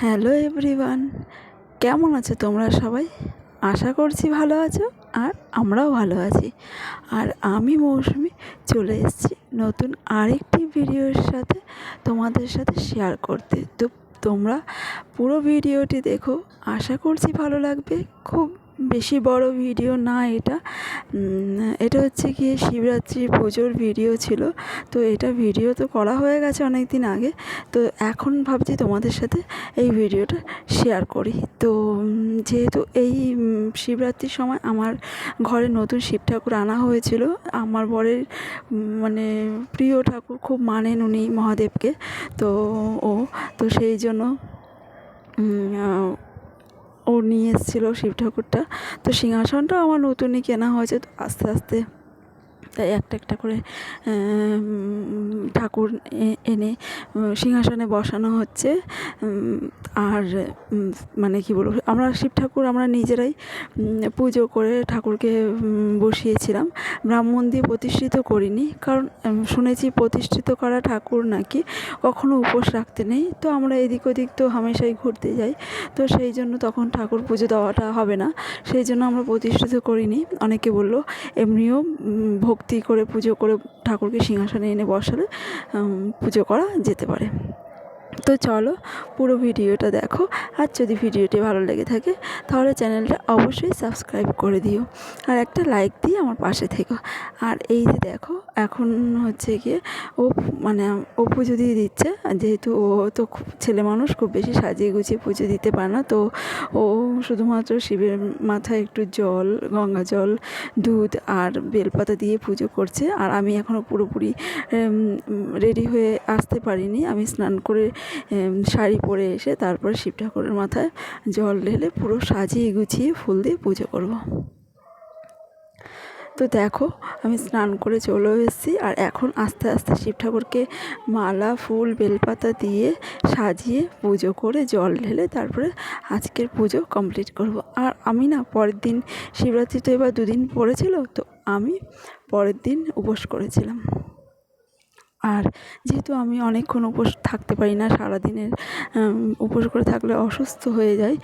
Hello everyone, কেমন আছো তোমরা সবাই? আশা করছি ভালো আছো, আর আমরাও ভালো আছি। আর আমি মৌসুমি চলে এসেছি নতুন আরেকটি ভিডিওর সাথে তোমাদের সাথে শেয়ার করতে। তো তোমরা পুরো ভিডিওটি দেখো, আশা করছি ভালো লাগবে। খুব বেশি বড় ভিডিও না এটা। এটা হচ্ছে গিয়ে শিবরাত্রি পুজোর ভিডিও ছিল। তো এটা ভিডিও তো করা হয়ে গেছে অনেক দিন আগে। তো এখন ভাবছি তোমাদের সাথে এই ভিডিওটা শেয়ার করি। তো যেহেতু এই শিবরাত্রির সময় আমার ঘরে নতুন শিব ঠাকুর আনা হয়েছিল। আমার বরের মানে প্রিয় ঠাকুর, খুব মানেন উনি মহাদেবকে। তো তো সেই জন্য ও নিয়ে এসেছিলো শিব ঠাকুরটা। তো সিংহাসনটাও আমার নতুনই কেনা হয়েছে। তো আস্তে আস্তে তাই একটা একটা করে ঠাকুর এনে সিংহাসনে বসানো হচ্ছে। আর মানে কি বলবো, আমরা শিব ঠাকুর আমরা নিজেরাই পুজো করে ঠাকুরকে বসিয়েছিলাম। ব্রাহ্মণ দিয়ে প্রতিষ্ঠিত করিনি, কারণ শুনেছি প্রতিষ্ঠিত করা ঠাকুর নাকি কখনো উপোস রাখতে নেই। তো আমরা এদিক ওদিক তো হামেশাই ঘুরতে যাই। তো সেই জন্য তখন ঠাকুর পুজো দেওয়াটা হবে না, সেই জন্য আমরা প্রতিষ্ঠিত করিনি। অনেকে বললো এমনিও ভক্তি করে পুজো করে ঠাকুরকে সিংহাসনে এনে বসালে পুজো করা যেতে পারে। তো চলো পুরো ভিডিওটা দেখো। আর যদি ভিডিওটি ভালো লেগে থাকে তাহলে চ্যানেলটা অবশ্যই সাবস্ক্রাইব করে দিও, আর একটা লাইক দিয়ে আমার পাশে থেকো। আর এই যে দেখো, এখন হচ্ছে গিয়ে ও পুজো দিয়ে দিচ্ছে। যেহেতু ও তো ছেলে মানুষ, খুব বেশি সাজিয়ে গুছিয়ে পুজো দিতে পারে না। তো ও শুধুমাত্র শিবের মাথায় একটু জল, গঙ্গা জল, দুধ আর বেলপাতা দিয়ে পুজো করছে। আর আমি এখনও পুরোপুরি রেডি হয়ে আসতে পারিনি। আমি স্নান করে শাড়ি পরে এসে তারপর শিব ঠাকুরের মাথায় জল ঢেলে পুরো সাজিয়ে গুছিয়ে ফুল দিয়ে পুজো করব। তো দেখো, আমি স্নান করে চলেও এসেছি। আর এখন আস্তে আস্তে শিব ঠাকুরকে মালা, ফুল, বেলপাতা দিয়ে সাজিয়ে পুজো করে জল ঢেলে তারপরে আজকের পুজো কমপ্লিট করব। আর আমি না পরের দিন, শিবরাত্রি তো এবার 2 দিন পড়েছিল, তো আমি পরের দিন উপোস করেছিলাম। আর যেহেতু আমি অনেকক্ষণ উপোস থাকতে পারি না, সারাদিনের উপোস করে থাকলে অসুস্থ হয়ে যাই,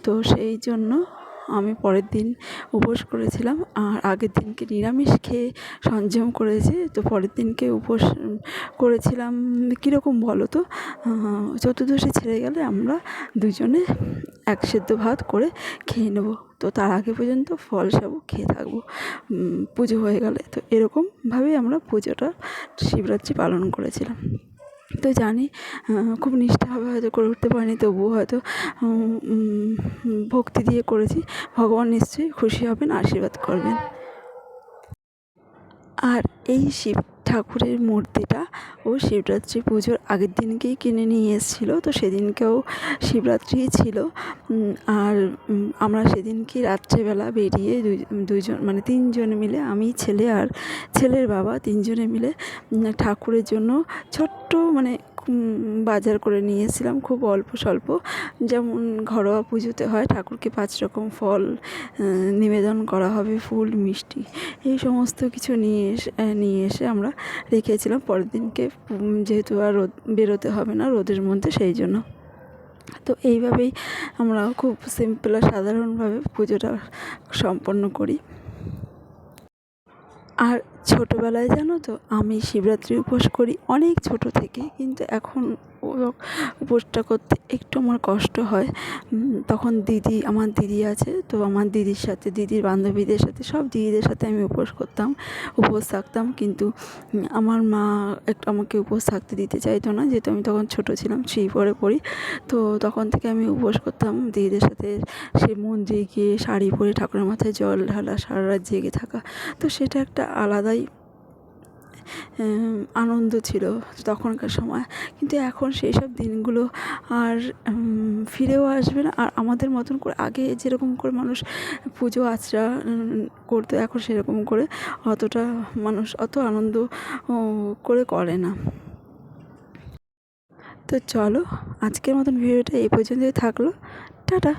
তো সেই জন্য আমি পরের দিন উপোস করেছিলাম। আর আগের দিনকে নিরামিষ খেয়ে সংযম করেছি। তো পরের দিনকে উপোস করেছিলাম। কীরকম বলো তো, চতুর্দশী ছেড়ে গেলে আমরা দুজনে 1 সেদ্ধ ভাত করে খেয়ে নেবো। তো তার আগে পর্যন্ত ফল সাবু খেয়ে থাকবো পুজো হয়ে গেলে। তো এরকমভাবেই আমরা পুজোটা শিবরাত্রি পালন করেছিলাম। তো জানি খুব নিষ্ঠাভাবে হয়তো করে উঠতে পারিনি, তবুও হয়তো ভক্তি দিয়ে করেছি। ভগবান নিশ্চয়ই খুশি হবেন, আশীর্বাদ করবেন। আর এই শিব ঠাকুরের মূর্তিটা ও শিবরাত্রি পুজোর আগের দিনকেই কিনে নিয়ে এসেছিলো। তো সেদিনকেও শিবরাত্রি ছিল। আর আমরা সেদিনকে রাত্রেবেলা বেরিয়ে দুজন মানে 3 জন মিলে, আমি, ছেলে আর ছেলের বাবা, 3 জনে মিলে ঠাকুরের জন্য ছোট্ট বাজার করে নিয়ে এসেছিলাম। খুব অল্প স্বল্প, যেমন ঘরোয়া পুজোতে হয়। ঠাকুরকে 5 রকম ফল নিবেদন করা হবে, ফুল, মিষ্টি, এই সমস্ত কিছু নিয়ে এসে আমরা রেখেছিলাম পরের দিনকে, যেহেতু আর বেরোতে হবে না রোদের মধ্যে, সেই জন্য। তো এইভাবেই আমরা খুব সিম্পল আর সাধারণভাবে পুজোটা সম্পন্ন করি। আর ছোটোবেলায় জানো তো, আমি শিবরাত্রি উপোস করি অনেক ছোটো থেকে, কিন্তু এখন উপোসটা করতে একটু আমার কষ্ট হয়। তখন আমার দিদি আছে, তো আমার দিদির সাথে, দিদির বান্ধবীদের সাথে, সব দিদিদের সাথে আমি উপোস থাকতাম। কিন্তু আমার মা একটু আমাকে উপোস থাকতে দিতে চাইতো না, যেহেতু আমি তখন ছোটো ছিলাম, 3 পড়ি। তো তখন থেকে আমি উপোস করতাম দিদিদের সাথে। সে মন্দিরে গিয়ে শাড়ি পরে ঠাকুরের মাথায় জল ঢালা, সারা রাত জেগে থাকা, তো সেটা একটা আলাদাই আনন্দ ছিল তখনকার সময়। কিন্তু এখন সেই সব দিনগুলো আর ফিরেও আসবে না। আর আমাদের মতন করে আগে যেরকম করে মানুষ পুজো আচরা করতো, এখন সেরকম করে অতটা মানুষ অত আনন্দ করে না। তো চলো, আজকের মতন ভিডিওটা এই পর্যন্তই থাকলো। টাটা।